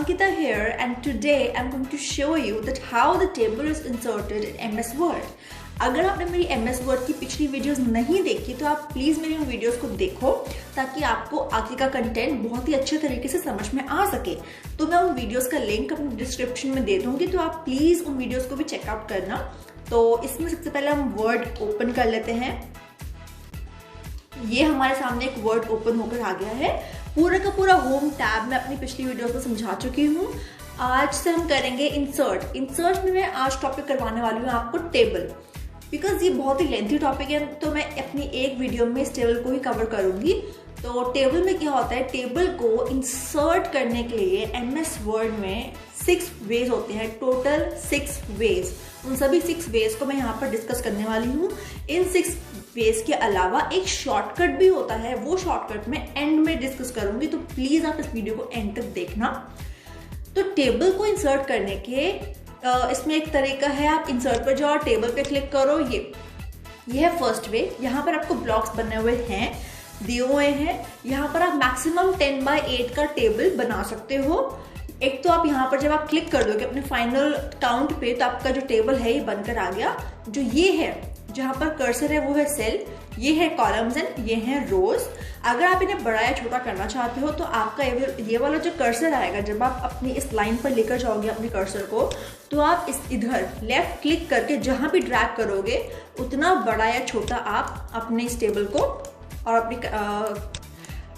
Ankita here, and today I'm going to show you that how the table is inserted in MS Word. अगर आपने मेरी MS Word की पिछली videos नहीं देखी तो आप प्लीज़ मेरी उन वीडियोस को देखो ताकि आपको आगे का कंटेंट बहुत ही अच्छे तरीके से समझ में आ सके। तो मैं उन वीडियोस का लिंक अपने डिस्क्रिप्शन में दे दूंगी, तो आप प्लीज़ उन वीडियोस को भी चेकआउट करना। तो इसमें सबसे पहले हम वर्ड ओपन कर लेते हैं। ये हमारे सामने एक वर्ड ओपन होकर आ गया है। पूरा का पूरा होम टैब मैं अपनी पिछली वीडियो को समझा चुकी हूँ। आज से हम करेंगे इंसर्ट। इंसर्ट में मैं आज टॉपिक करवाने वाली हूँ आपको टेबल, बिकॉज ये बहुत ही लेंथी टॉपिक है, तो मैं अपनी एक वीडियो में इस टेबल को ही कवर करूंगी। तो टेबल में क्या होता है, टेबल को इंसर्ट करने के लिए MS वर्ड में 6 वेज होते हैं, टोटल 6 वेज। उन सभी 6 वेज को मैं यहाँ पर डिस्कस करने वाली हूँ। इन 6 वेज के अलावा एक शॉर्टकट भी होता है, वो शॉर्टकट मैं एंड में डिस्कस करूंगी, तो प्लीज आप इस वीडियो को एंड तक देखना। तो टेबल को इंसर्ट करने के इसमें एक तरीका है, आप इंसर्ट पर जाओ, टेबल पे क्लिक करो। ये है फर्स्ट वे। यहाँ पर आपको ब्लॉक्स बने हुए हैं, दिए हुए हैं। यहाँ पर आप मैक्सिमम 10 by 8 का टेबल बना सकते हो। एक तो आप यहाँ पर जब आप क्लिक कर दोगे अपने फाइनल काउंट पे, तो आपका जो टेबल है ये बनकर आ गया। जो ये है, जहाँ पर कर्सर है वो है सेल, ये है कॉलम्स एंड ये है रोज। अगर आप इन्हें बड़ा या छोटा करना चाहते हो तो आपका ये वाला जो कर्सर आएगा, जब आप अपनी इस लाइन पर लेकर जाओगे अपनी कर्सर को, तो आप इस इधर लेफ्ट क्लिक करके जहां भी ड्रैग करोगे उतना बड़ा या छोटा आप अपने इस टेबल को और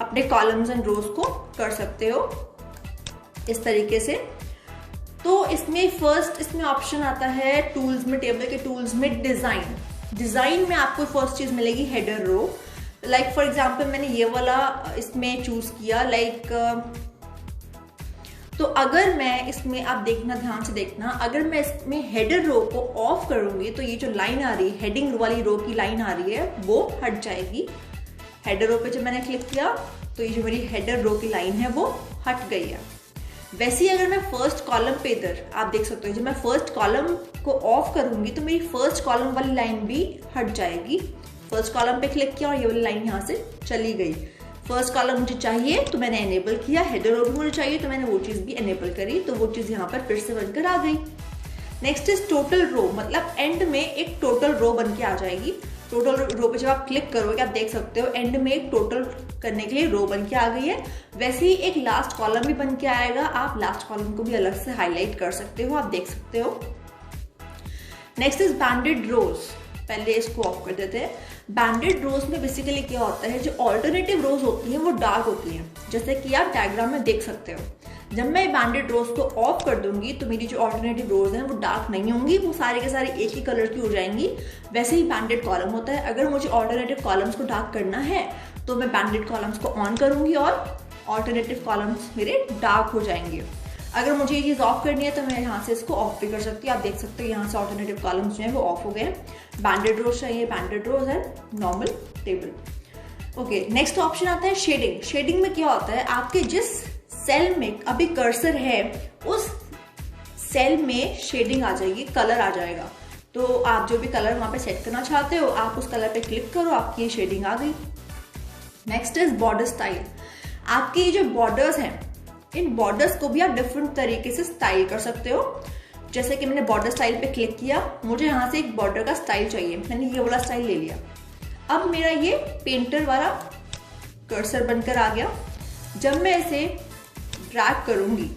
अपने कॉलम्स एंड रोज को कर सकते हो इस तरीके से। तो इसमें ऑप्शन आता है टूल्स में, टेबल के टूल्स में डिजाइन में आपको फर्स्ट चीज मिलेगी header row. Like for example मैंने ये वाला इसमें चूज किया, तो अगर मैं इसमें, आप देखना ध्यान से देखना, अगर मैं इसमें हेडर रो को ऑफ करूंगी तो ये जो लाइन आ रही है, हेडिंग वाली रो की लाइन आ रही है, वो हट जाएगी। हेडर रो पे जब मैंने क्लिक किया तो ये जो मेरी हेडर रो की लाइन है वो हट गई है। वैसे ही अगर मैं फर्स्ट कॉलम पे, इधर आप देख सकते हो, जब मैं फर्स्ट कॉलम को ऑफ करूंगी तो मेरी फर्स्ट कॉलम वाली लाइन भी हट जाएगी। फर्स्ट कॉलम पे क्लिक किया और ये वाली लाइन यहाँ से चली गई। फर्स्ट कॉलम मुझे चाहिए तो मैंने एनेबल किया, हेडर रो भी मुझे चाहिए तो मैंने वो चीज भी एनेबल करी, तो वो चीज यहाँ पर फिर से बनकर आ गई। नेक्स्ट इज टोटल रो, मतलब एंड में एक टोटल रो बन के आ जाएगी। टोटल रो पे जब आप क्लिक करोगे आप देख सकते हो एंड में एक टोटल करने के लिए रो बन के आ गई है। वैसे ही एक लास्ट कॉलम भी बन के आएगा, आप लास्ट कॉलम को भी अलग से हाईलाइट कर सकते हो, आप देख सकते हो। नेक्स्ट इज बैंडेड रोज। पहले इसको ऑफ कर देते हैं। बैंडेड रोज में बेसिकली क्या होता है, जो ऑल्टरनेटिव रोज होती हैं वो डार्क होती हैं, जैसे कि आप डायग्राम में देख सकते हो। जब मैं बैंडेड रोज को ऑफ कर दूंगी तो मेरी जो ऑल्टरनेटिव रोज हैं वो डार्क नहीं होंगी, वो सारे के सारे एक ही कलर की हो जाएंगी। वैसे ही बैंडेड कॉलम होता है, अगर मुझे ऑल्टरनेटिव कॉलम्स को डार्क करना है तो मैं बैंडेड कॉलम्स को ऑन करूंगी और ऑल्टरनेटिव कॉलम्स मेरे डार्क हो जाएंगे। अगर मुझे ये चीज ऑफ करनी है तो मैं यहाँ से इसको ऑफ भी कर सकती हूँ। आप देख सकते हो यहाँ से ऑल्टरनेटिव कॉलम्स जो है वो ऑफ हो गए। बैंडेड रोज चाहिए, बैंडेड रोज है, normal table. Okay, next option आता है शेडिंग। शेडिंग में क्या होता है, आपके जिस सेल में अभी कर्सर है उस सेल में शेडिंग आ जाएगी, कलर आ जाएगा। तो आप जो भी कलर वहां पे सेट करना चाहते हो आप उस कलर पे क्लिक करो, आपकी ये शेडिंग आ गई। Next is border style. आपके ये जो बॉर्डर्स हैं, इन बॉर्डर्स को भी आप डिफरेंट तरीके से स्टाइल कर सकते हो। जैसे कि मैंने बॉर्डर स्टाइल पे क्लिक किया, मुझे यहाँ से एक बॉर्डर का स्टाइल चाहिए, मैंने ये वाला स्टाइल ले लिया। अब मेरा ये पेंटर वाला कर्सर बनकर आ गया। जब मैं इसे ड्रैग करूंगी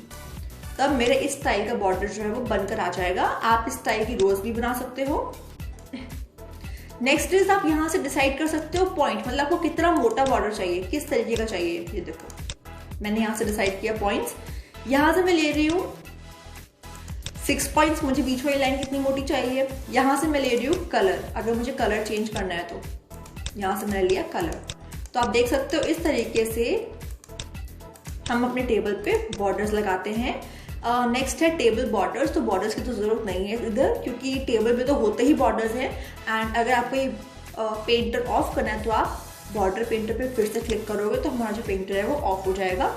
तब मेरे इस स्टाइल का बॉर्डर जो है वो बनकर आ जाएगा। आप इस स्टाइल की रोज भी बना सकते हो। नेक्स्ट इज आप यहाँ से डिसाइड कर सकते हो पॉइंट, मतलब आपको कितना मोटा बॉर्डर चाहिए, किस तरीके का चाहिए। ये देखो मैंने यहाँ से डिसाइड किया पॉइंट्स। यहाँ से मैं ले रही हूँ 6 पॉइंट्स, मुझे बीच वाली लाइन कितनी मोटी चाहिए। यहाँ से मैं ले रही हूँ कलर, अगर मुझे कलर चेंज करना है तो यहाँ से मैंने लिया कलर। तो आप देख सकते हो इस तरीके से हम अपने टेबल पे बॉर्डर्स लगाते हैं। नेक्स्ट है टेबल बॉर्डर्स। तो बॉर्डर्स की तो जरूरत नहीं है इधर, क्योंकि टेबल पे तो होते ही बॉर्डर्स हैं। एंड अगर आपको ये पेंटर ऑफ करना है तो आप बॉर्डर पेंटर पे फिर से क्लिक करोगे तो हमारा जो पेंटर है वो ऑफ हो जाएगा।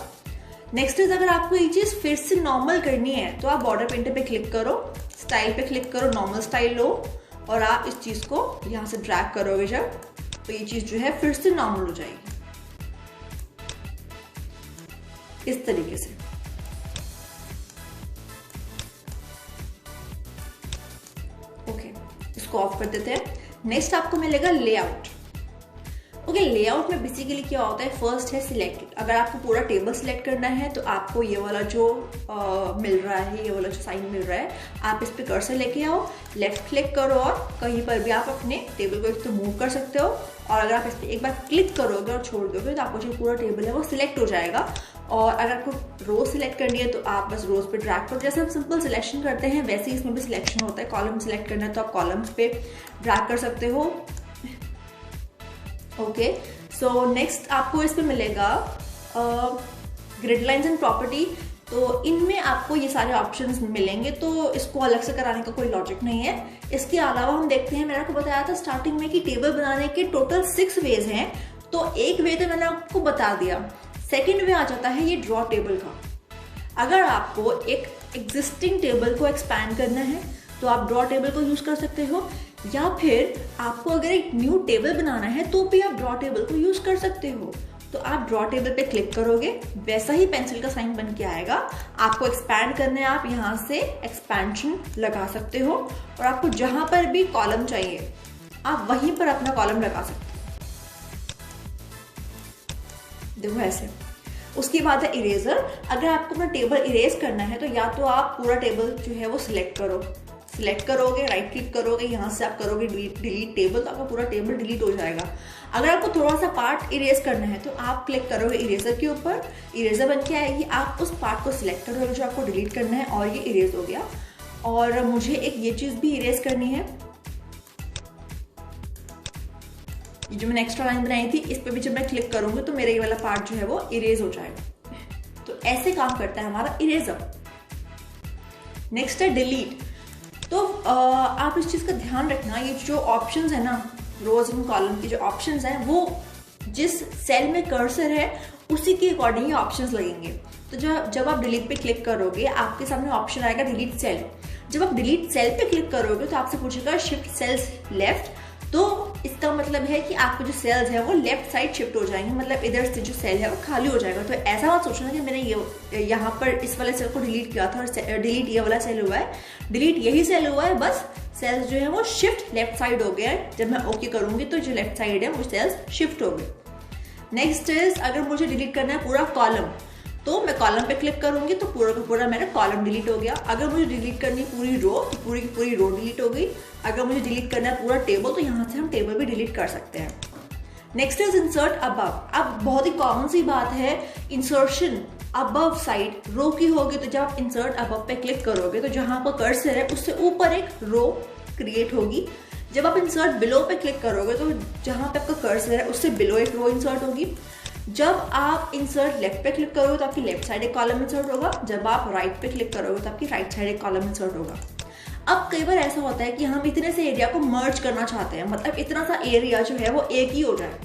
नेक्स्ट इज अगर आपको ये चीज फिर से नॉर्मल करनी है तो आप बॉर्डर पेंटर पे क्लिक करो, स्टाइल पे क्लिक करो, नॉर्मल स्टाइल लो और आप इस चीज को यहाँ से ड्रैग करोगे जब, तो ये चीज जो है फिर से नॉर्मल हो जाएगी इस तरीके से। ओके, इसको ऑफ कर देते हैं। नेक्स्ट आपको मिलेगा लेआउट। ओके, लेआउट में बेसिकली क्या होता है, फर्स्ट है सिलेक्ट। अगर आपको पूरा टेबल सिलेक्ट करना है तो आपको ये वाला जो मिल रहा है, ये वाला जो साइन मिल रहा है, आप इस पे कर्सर लेके आओ, लेफ्ट क्लिक करो और कहीं पर भी आप अपने टेबल को एक तो मूव कर सकते हो। और अगर आप इस पर एक बार क्लिक करोगे और छोड़ दोगे तो आपको जो पूरा टेबल है वो सिलेक्ट हो जाएगा। और अगर आपको रोज सिलेक्ट करनी है तो आप बस रोज पे ड्रैग करो, जैसे हम सिंपल सिलेक्शन करते हैं वैसे ही इसमें भी सिलेक्शन होता है। कॉलम सिलेक्ट करना है तो आप कॉलम्स पे ड्रैग कर सकते हो। ओके, सो नेक्स्ट आपको इस पे मिलेगा ग्रिड लाइंस एंड प्रॉपर्टी। तो इनमें आपको ये सारे ऑप्शंस मिलेंगे, तो इसको अलग से कराने का कोई लॉजिक नहीं है। इसके अलावा हम देखते हैं, मैंने आपको बताया था स्टार्टिंग में कि टेबल बनाने के टोटल 6 वेज हैं, तो एक वे तो मैंने आपको बता दिया। सेकेंड वे आ जाता है ये ड्रॉ टेबल का। अगर आपको एक एग्जिस्टिंग टेबल को एक्सपैंड करना है तो आप ड्रॉ टेबल को यूज कर सकते हो, या फिर आपको अगर एक न्यू टेबल बनाना है तो भी आप ड्रॉ टेबल को यूज कर सकते हो। तो आप ड्रॉ टेबल पे क्लिक करोगे, वैसा ही पेंसिल का साइन बन के आएगा। आपको एक्सपैंड करना है, आप यहाँ से एक्सपेंशन लगा सकते हो, और आपको जहां पर भी कॉलम चाहिए आप वहीं पर अपना कॉलम लगा सकते हो। देखो ऐसे। उसके बाद है इरेजर। अगर आपको अपना टेबल इरेज करना है तो या तो आप पूरा टेबल जो है वो सिलेक्ट करोगे, राइट क्लिक करोगे, यहाँ से आप करोगे डिलीट टेबल, तो आपका पूरा टेबल डिलीट हो जाएगा। अगर आपको थोड़ा सा पार्ट इरेज करना है तो आप क्लिक करोगे इरेजर के ऊपर, इरेजर बन के आएगी, आप उस पार्ट को सिलेक्ट करोगे जो आपको डिलीट करना है और ये इरेज हो गया। और मुझे एक ये चीज भी इरेज करनी है, ये जो मैंने एक्स्ट्रा लाइन बनाई थी, इस पे भी जब मैं क्लिक करूंगी तो मेरा ये वाला पार्ट जो है वो इरेज हो जाएगा। तो ऐसे काम करता है हमारा इरेजर। नेक्स्ट है डिलीट। तो आप इस चीज का ध्यान रखना, ये जो ऑप्शंस है ना, रोज एंड कॉलम की जो ऑप्शंस हैं, वो जिस सेल में कर्सर है उसी के अकॉर्डिंग ये ऑप्शंस लगेंगे। तो जब आप डिलीट पे क्लिक करोगे आपके सामने ऑप्शन आएगा डिलीट सेल। जब आप डिलीट सेल पे क्लिक करोगे तो आपसे पूछेगा शिफ्ट सेल्स लेफ्ट, तो इसका मतलब है कि आपके जो सेल्स है वो लेफ्ट साइड शिफ्ट हो जाएंगे, मतलब इधर से जो सेल है वो खाली हो जाएगा। तो ऐसा मत सोचना कि मैंने ये यहाँ पर इस वाले सेल को डिलीट किया था और डिलीट ये वाला सेल हुआ है। डिलीट यही सेल हुआ है, बस सेल्स जो है वो शिफ्ट लेफ्ट साइड हो गया है। जब मैं ओके करूंगी तो जो लेफ्ट साइड है वो सेल्स शिफ्ट हो गए। नेक्स्ट इज, अगर मुझे डिलीट करना है पूरा कॉलम तो मैं कॉलम पे क्लिक करूंगी तो पूरा का पूरा मेरा कॉलम डिलीट हो गया। अगर मुझे डिलीट करनी पूरी रो तो पूरी की पूरी रो डिलीट हो गई। अगर मुझे डिलीट करना है पूरा टेबल तो यहाँ से हम टेबल भी डिलीट कर सकते हैं। Next is insert above. अब बहुत ही कॉमन सी बात है, इंसर्शन अबव साइड रो की होगी, तो जब आप इंसर्ट अबव पे क्लिक करोगे तो जहां पर कर्सर है उससे ऊपर एक रो क्रिएट होगी। जब आप इंसर्ट बिलो पे क्लिक करोगे तो जहां पे आपका कर्सर है उससे बिलो एक रो इंसर्ट होगी। जब आप इंसर्ट लेफ्ट पे क्लिक करोगे तो आपकी लेफ्ट साइड एक कॉलम इंसर्ट होगा। जब आप राइट पे क्लिक करोगे तो आपकी राइट साइड एक कॉलम इंसर्ट होगा। अब कई बार ऐसा होता है कि हम इतने से एरिया को मर्ज करना चाहते हैं, मतलब इतना सा एरिया जो है वो एक ही हो जाए,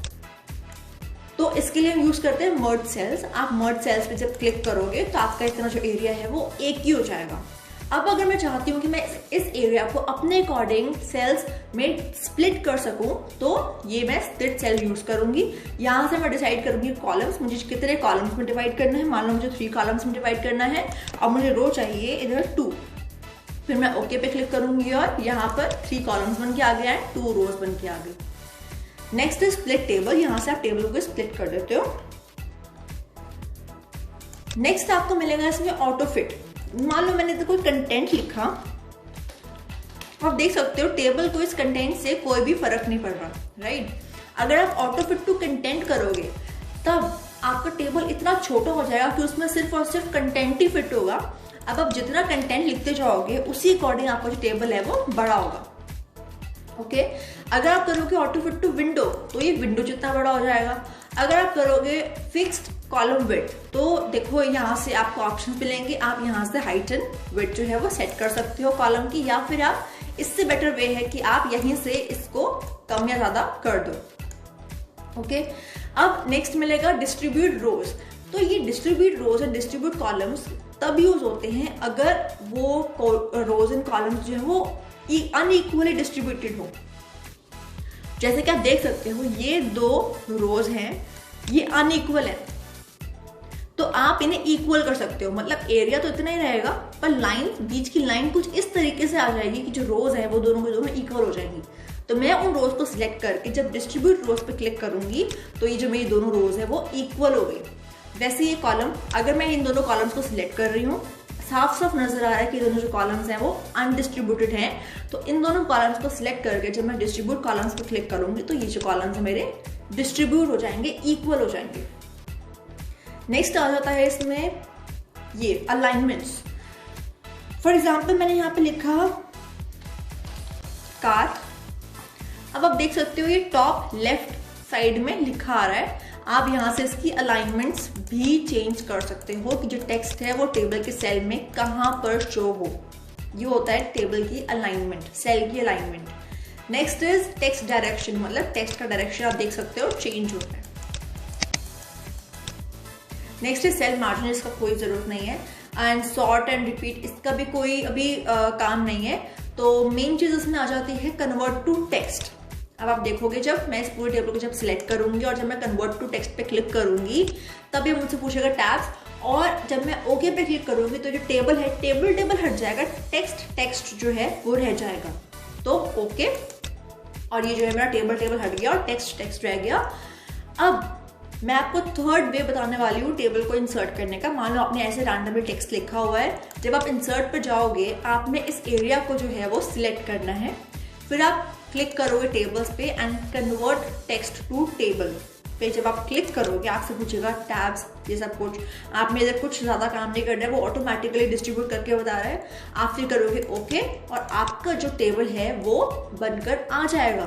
तो इसके लिए हम यूज करते हैं मर्ज सेल्स। आप मर्ज सेल्स पे जब क्लिक करोगे तो आपका इतना जो एरिया है वो एक ही हो जाएगा। अब अगर मैं चाहती हूँ कि मैं इस एरिया को अपने अकॉर्डिंग सेल्स में स्प्लिट कर सकूं तो ये मैं स्प्लिट सेल यूज करूंगी। यहाँ से मैं डिसाइड करूंगी कॉलम्स, मुझे कितने कॉलम्स में डिवाइड करना है। मान लो मुझे 3 कॉलम्स में डिवाइड करना है और मुझे रो चाहिए इधर 2, फिर मैं ओके पे क्लिक करूंगी और यहाँ पर 3 कॉलम्स बन के आ गया है, 2 रोज बन के आ गई। नेक्स्ट है स्प्लिट टेबल। यहाँ से आप टेबल को स्प्लिट कर देते हो। नेक्स्ट आपको मिलेगा इसमें ऑटो फिट। मान लो मैंने तो कोई कंटेंट लिखा, आप देख सकते हो टेबल को इस कंटेंट से कोई भी फर्क नहीं पड़ रहा, राइट। अगर आप ऑटो फिट टू कंटेंट करोगे तब आपका टेबल इतना छोटा हो जाएगा कि उसमें सिर्फ और सिर्फ कंटेंट ही फिट होगा। अब आप जितना कंटेंट लिखते जाओगे उसी अकॉर्डिंग आपका जो टेबल है वो बड़ा होगा। ओके, अगर आप करोगे ऑटो फिट टू विंडो तो ये विंडो जितना बड़ा हो जाएगा। अगर आप करोगे फिक्स्ड कॉलम विड्थ तो देखो यहाँ से आपको ऑप्शन मिलेंगे, आप यहाँ से हाइट एंड विड्थ जो है वो सेट कर सकते हो कॉलम की, या फिर आप इससे बेटर वे है कि आप यहीं से इसको कम या ज्यादा कर दो। ओके, अब नेक्स्ट मिलेगा डिस्ट्रीब्यूट रोज। तो ये distribute rows and distribute columns तब यूज होते हैं अगर वो रोज एंड कॉलम्स जो है वो अनइक्वली डिस्ट्रीब्यूटेड हो। जैसे कि आप देख सकते हो ये 2 रोज हैं, ये अनइक्वल है, तो आप इन्हें इक्वल कर सकते हो, मतलब एरिया तो इतना ही रहेगा पर लाइन, बीच की लाइन कुछ इस तरीके से आ जाएगी कि जो रोज है वो दोनों के दोनों इक्वल हो जाएंगी। तो मैं उन रोज को सिलेक्ट करके जब डिस्ट्रीब्यूट रोज पे क्लिक करूंगी तो ये जो मेरी दोनों रोज है वो इक्वल हो गई। वैसे ये कॉलम, अगर मैं इन दोनों कॉलम्स को सिलेक्ट कर रही हूँ, साफ साफ नजर आ रहा है कि दोनों जो कॉलम्स हैं वो अनडिस्ट्रीब्यूटेड हैं, तो इन दोनों कॉलम्स को सिलेक्ट करके जब मैं डिस्ट्रीब्यूट कॉलम्स पे क्लिक करूंगी तो ये जो कॉलम्स है मेरे डिस्ट्रीब्यूट हो जाएंगे, इक्वल हो जाएंगे। नेक्स्ट आ जाता है इसमें ये अलाइनमेंट्स। फॉर एग्जाम्पल मैंने यहाँ पे लिखा कार, अब आप देख सकते हो ये टॉप लेफ्ट साइड में लिखा आ रहा है। आप यहाँ से इसकी अलाइनमेंट्स भी चेंज कर सकते हो कि जो टेक्स्ट है वो टेबल के सेल में कहाँ पर शो हो। ये होता है टेबल की अलाइनमेंट, सेल की alignment. Next is text direction, मतलब टेक्स्ट का डायरेक्शन आप देख सकते हो चेंज होता है। नेक्स्ट इज सेल मार्जिन, इसका कोई जरूरत नहीं है। एंड सॉर्ट एंड रिपीट, इसका भी कोई अभी काम नहीं है। तो मेन चीज इसमें आ जाती है कन्वर्ट टू टेक्स्ट। अब आप देखोगे जब मैं इस पूरे टेबल को जब सिलेक्ट करूंगी और जब मैं कन्वर्ट टू टेक्स्ट पे क्लिक करूंगी तब ये मुझसे पूछेगा टैब्स, और जब मैं ओके पे क्लिक करूंगी तो जो टेबल है टेबल हट जाएगा, टेक्स्ट जो है वो रह जाएगा। तो ओके, और ये जो है मेरा टेबल हट गया और टेक्स्ट रह गया। अब मैं आपको थर्ड वे बताने वाली हूँ टेबल को इंसर्ट करने का। मान लो आपने ऐसे रैंडमली टेक्स्ट लिखा हुआ है, जब आप इंसर्ट पे जाओगे आपने इस एरिया को जो है वो सिलेक्ट करना है, फिर आप क्लिक करोगे टेबल्स पे and convert text to table पे। जब आप क्लिक करोगे आपसे पूछेगा टैब्स, ये सब कुछ। आपने इधर कुछ ज्यादा काम नहीं करना है, वो ऑटोमेटिकली डिस्ट्रीब्यूट करके बता रहा है। आप फिर करोगे ओके और आपका जो टेबल है वो बनकर आ जाएगा।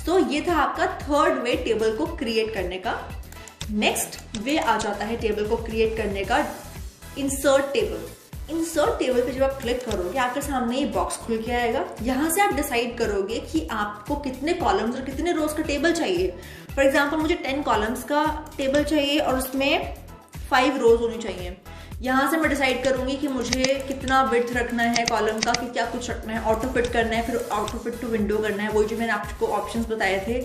तो ये था आपका थर्ड वे टेबल को क्रिएट करने का। नेक्स्ट वे आ जाता है टेबल को क्रिएट करने का, इंसर्ट टेबल। इंसर्ट टेबल पे जब आप क्लिक करोगे आपके सामने ये बॉक्स खुल के आएगा। यहाँ से आप डिसाइड करोगे कि आपको कितने कॉलम्स और कितने रोज का टेबल चाहिए। फॉर एग्जांपल मुझे 10 कॉलम्स का टेबल चाहिए और उसमें 5 रोज होनी चाहिए। यहाँ से मैं डिसाइड करूंगी कि मुझे कितना विड्थ रखना है कॉलम का, कि क्या कुछ रखना है, ऑटो फिट करना है, फिर ऑटो फिट टू विंडो करना है, वही जो मैंने आपको ऑप्शंस बताए थे।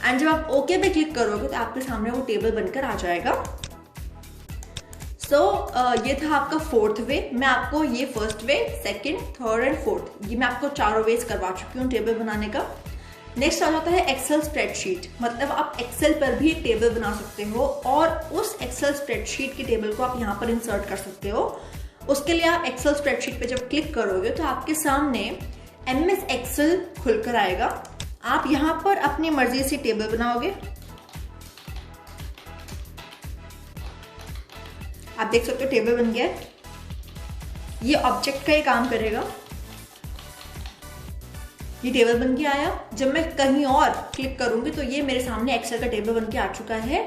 एंड जब आप ओके पे क्लिक करोगे तो आपके सामने वो टेबल बनकर आ जाएगा। ये था आपका फोर्थ वे। मैं आपको ये first way, second, third and fourth, ये मैं आपको चारों वेज करवा चुकी हूँ टेबल बनाने का। नेक्स्ट आ जाता है एक्सेल स्प्रेडशीट, मतलब आप एक्सेल पर भी टेबल बना सकते हो और उस एक्सेल स्प्रेडशीट की टेबल को आप यहाँ पर इंसर्ट कर सकते हो। उसके लिए आप एक्सेल स्प्रेडशीट पे जब क्लिक करोगे तो आपके सामने MS एक्सेल खुलकर आएगा। आप यहाँ पर अपनी मर्जी से टेबल बनाओगे। आप देख सकते हो टेबल बन गया है। ये ऑब्जेक्ट का ही काम करेगा। ये टेबल बन के आया। जब मैं कहीं और क्लिक करूंगी तो ये मेरे सामने एक्सेल का टेबल बन के आ चुका है।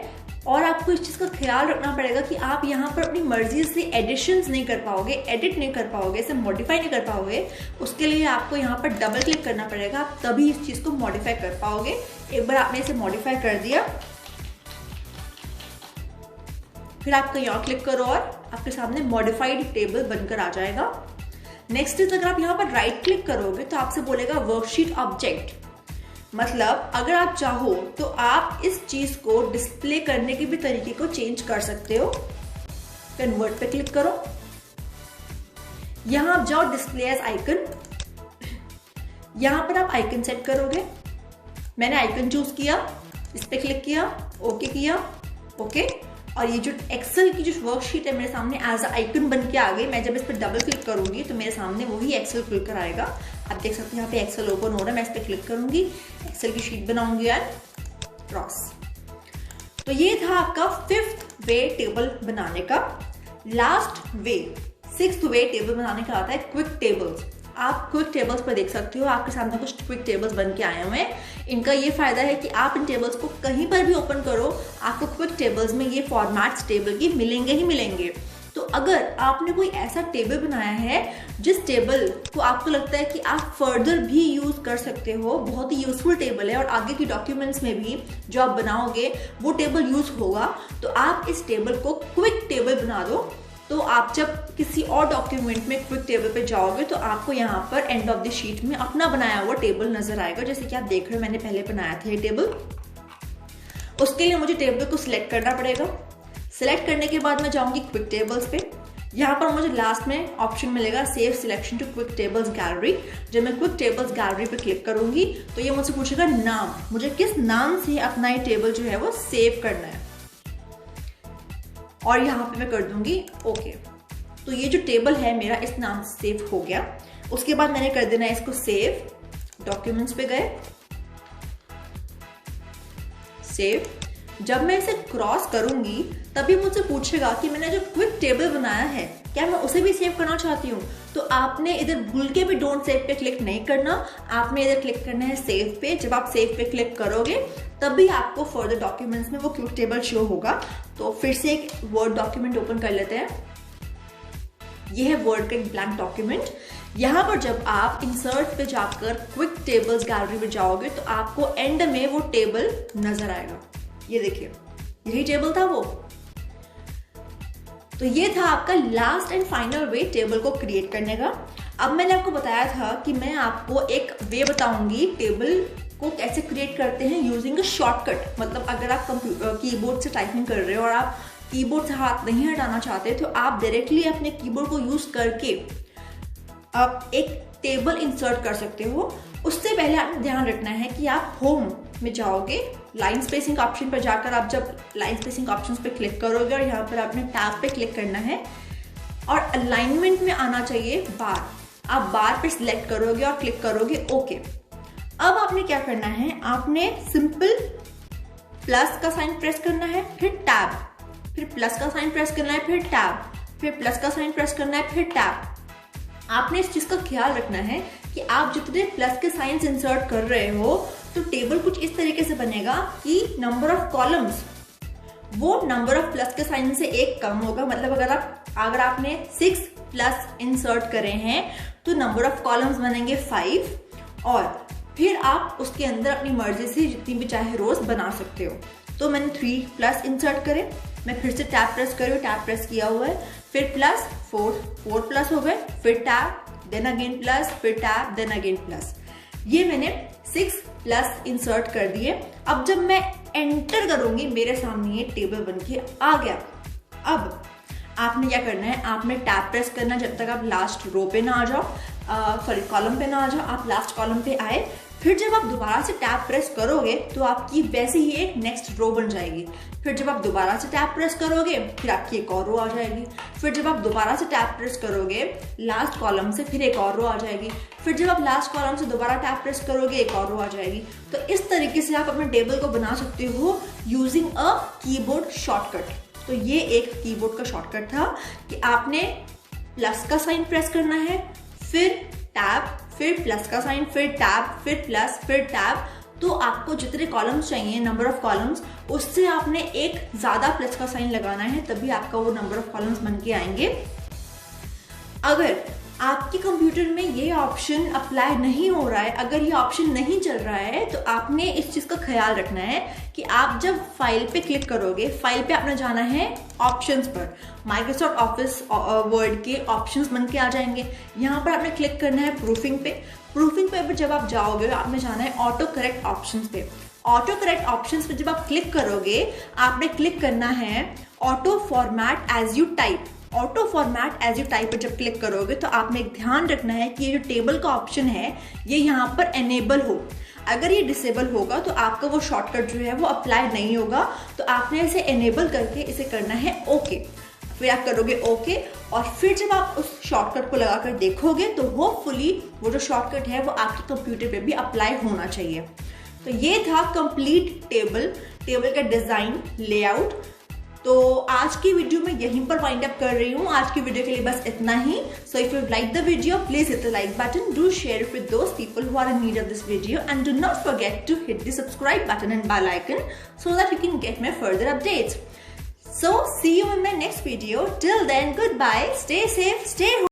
और आपको इस चीज का ख्याल रखना पड़ेगा कि आप यहाँ पर अपनी मर्जी से एडिशंस नहीं कर पाओगे, एडिट नहीं कर पाओगे, इसे मॉडिफाई नहीं कर पाओगे। उसके लिए आपको यहाँ पर डबल क्लिक करना पड़ेगा, आप तभी इस चीज को मॉडिफाई कर पाओगे। एक बार आपने इसे मॉडिफाई कर दिया, फिर आप कहीं और क्लिक करो और आपके सामने मॉडिफाइड टेबल बनकर आ जाएगा। नेक्स्ट इज, अगर आप यहाँ पर राइट क्लिक करोगे तो आपसे बोलेगा वर्कशीट ऑब्जेक्ट, मतलब अगर आप चाहो तो आप इस चीज को डिस्प्ले करने के भी तरीके को चेंज कर सकते हो। कन्वर्ट पे क्लिक करो, यहां आप जाओ डिस्प्ले एज आइकन, यहां पर आप आइकन सेट करोगे। मैंने आइकन चूज किया, इस पे क्लिक किया, ओके किया, ओके। और ये जो एक्सेल की जो वर्कशीट है मेरे सामने एज आइकन बन के आ गई। मैं जब इस पर डबल क्लिक करूंगी तो मेरे सामने वही एक्सेल खुलकर आएगा। आप देख सकते हैं यहाँ पे एक्सेल ओपन हो रहा है। मैं इस पर क्लिक करूंगी, एक्सेल की शीट बनाऊंगी एंड क्रॉस। तो ये था आपका फिफ्थ वे टेबल बनाने का। लास्ट वे, सिक्स्थ वे टेबल बनाने का आता है क्विक टेबल्स। आप क्विक टेबल्स पर देख सकते हो, आपके सामने कुछ क्विक टेबल्स बन के आए हुए हैं। इनका ये फायदा है कि आप इन टेबल्स को कहीं पर भी ओपन करो, आपको क्विक टेबल्स में ये फॉर्मेट्स टेबल की मिलेंगे ही मिलेंगे। तो अगर आपने कोई ऐसा टेबल बनाया है जिस टेबल को आपको लगता है कि आप फर्दर भी यूज कर सकते हो, बहुत ही यूजफुल टेबल है और आगे की डॉक्यूमेंट्स में भी जो आप बनाओगे वो टेबल यूज होगा, तो आप इस टेबल को क्विक टेबल बना दो। तो आप जब किसी और डॉक्यूमेंट में क्विक टेबल पे जाओगे तो आपको यहाँ पर एंड ऑफ द शीट में अपना बनाया हुआ टेबल नजर आएगा। जैसे कि आप देख रहे हो मैंने पहले बनाया था ये टेबल। उसके लिए मुझे टेबल को सिलेक्ट करना पड़ेगा। सिलेक्ट करने के बाद मैं जाऊंगी क्विक टेबल्स पे। यहाँ पर मुझे लास्ट में ऑप्शन मिलेगा save selection to quick tables gallery. जब मैं क्विक टेबल्स गैलरी पे क्लिक करूंगी तो ये मुझसे पूछेगा नाम, मुझे किस नाम से अपना ये टेबल जो है वो सेव करना है, और यहाँ पे मैं कर दूंगी ओके। तो ये जो टेबल है मेरा इस नाम से सेव हो गया। उसके बाद मैंने कर देना है इसको सेव, डॉक्यूमेंट्स पे गए, सेव। जब मैं इसे क्रॉस करूंगी तभी मुझसे पूछेगा कि मैंने जो क्विक टेबल बनाया है क्या मैं उसे भी सेव करना चाहती हूँ। तो आपने इधर भूल के भी डोंट सेव पे क्लिक नहीं करना, आपने इधर क्लिक करना है सेव पे। जब आप सेव पे क्लिक करोगे तभी आपको फर्दर डॉक्यूमेंट्स में वो क्विक टेबल शो होगा। तो फिर से एक वर्ड डॉक्यूमेंट ओपन कर लेते हैं। ये है वर्ड का एक ब्लैंक डॉक्यूमेंट। यहाँ पर जब आप इंसर्ट पे जाकर क्विक टेबल्स गैलरी में जाओगे तो आपको एंड में वो टेबल नजर आएगा। ये देखिए, यही टेबल था वो। तो ये था आपका last and final way table को क्रिएट करने का। अब मैंने आपको बताया था कि मैं आपको एक वे बताऊंगी टेबल को कैसे क्रिएट करते हैं यूजिंग अ शॉर्टकट। मतलब अगर आप कीबोर्ड से टाइपिंग कर रहे हो और आप कीबोर्ड से हाथ नहीं हटाना चाहते तो आप डायरेक्टली अपने कीबोर्ड को यूज करके आप एक टेबल इंसर्ट कर सकते हो। उससे पहले आपने ध्यान रखना है कि आप होम में जाओगे, लाइन स्पेसिंग ऑप्शन पर जाकर आप जब लाइन स्पेसिंग ऑप्शन पे क्लिक करोगे और यहाँ पर आपने टैब पे क्लिक करना है और अलाइनमेंट में आना चाहिए बार। आप बार पे सिलेक्ट करोगे और क्लिक करोगे ओके। अब आपने क्या करना है, आपने सिंपल प्लस का साइन प्रेस करना है, फिर टैब, फिर प्लस का साइन प्रेस करना है, फिर टैब, फिर प्लस का साइन प्रेस करना है, फिर टैब। आपने इस चीज का ख्याल रखना है कि आप जितने प्लस के साइंस इंसर्ट कर रहे हो तो टेबल कुछ इस तरीके से बनेगा कि नंबर ऑफ कॉलम्स वो नंबर ऑफ प्लस के साइन से एक कम होगा। मतलब अगर आपने 6 प्लस इंसर्ट करे हैं तो नंबर ऑफ कॉलम्स बनेंगे 5 और फिर आप उसके अंदर अपनी मर्जी से जितनी भी चाहे रोज बना सकते हो। तो मैंने 3 प्लस इंसर्ट करे, मैं फिर से टैब प्रेस कर रही हूँ, टैब प्रेस किया हुआ है, फिर प्लस 4 प्लस हो गए, फिर टैब, देन अगेन प्लस, फिर टैब, देन अगेन प्लस। ये मैंने 6 प्लस इंसर्ट कर दिए। अब जब मैं एंटर करूंगी मेरे सामने ये टेबल बनके आ गया। अब आपने क्या करना है, आपने टैब प्रेस करना जब तक आप लास्ट रो पे ना आ जाओ, सॉरी कॉलम पे ना आ जाओ। आप लास्ट कॉलम पे आए, फिर जब आप दोबारा से टैब प्रेस करोगे तो आपकी वैसे ही एक नेक्स्ट रो बन जाएगी। फिर जब आप दोबारा से टैब प्रेस करोगे फिर आपकी एक और रो आ जाएगी। फिर जब आप दोबारा से टैब प्रेस करोगे लास्ट कॉलम से फिर एक और रो आ जाएगी। फिर जब आप लास्ट कॉलम से दोबारा टैब प्रेस करोगे एक और रो आ जाएगी। तो इस तरीके से आप अपने टेबल को बना सकते हो यूजिंग अ कीबोर्ड शॉर्टकट। तो ये एक कीबोर्ड का शॉर्टकट था कि आपने प्लस का साइन प्रेस करना है, फिर टैब, फिर प्लस का साइन, फिर टैब, फिर प्लस, फिर टैब। तो आपको जितने कॉलम्स चाहिए, नंबर ऑफ कॉलम्स, उससे आपने एक ज्यादा प्लस का साइन लगाना है, तभी आपका वो नंबर ऑफ कॉलम्स बन के आएंगे। अगर आपके कंप्यूटर में ये ऑप्शन अप्लाई नहीं हो रहा है, अगर ये ऑप्शन नहीं चल रहा है, तो आपने इस चीज का ख्याल रखना है कि आप जब फाइल पे क्लिक करोगे, फाइल पे आपने जाना है ऑप्शंस पर। माइक्रोसॉफ्ट ऑफिस वर्ड के ऑप्शंस बन के आ जाएंगे। यहाँ पर आपने क्लिक करना है प्रूफिंग पे। प्रूफिंग पे जब आप जाओगे आपने जाना है ऑटो करेक्ट ऑप्शंस पे। ऑटो करेक्ट ऑप्शंस पे जब आप क्लिक करोगे आपने क्लिक करना है auto format as you type. Auto format as you type पर जब क्लिक करोगे तो आपने एक ध्यान रखना है कि ये जो टेबल का ऑप्शन है ये यहाँ पर एनेबल हो। अगर ये डिसेबल होगा तो आपका वो शॉर्टकट जो है वो अप्लाई नहीं होगा। तो आपने इसे एनेबल करके इसे करना है ओके। फिर आप करोगे ओके और फिर जब आप उस शॉर्टकट को लगाकर देखोगे तो होपफुली वो जो शॉर्टकट है वो आपके कंप्यूटर पे भी अप्लाई होना चाहिए। तो ये था कंप्लीट टेबल का डिजाइन, लेआउट। तो आज की वीडियो में यहीं पर वाइंड अप कर रही हूँ। आज की वीडियो के लिए बस इतना ही। So if you like the video please hit the like button, do share it with those people who are in need of this video and do not forget to hit the subscribe button and bell icon so that you can get my further updates. So see you in my next video. Till then, goodbye, stay safe, stay home.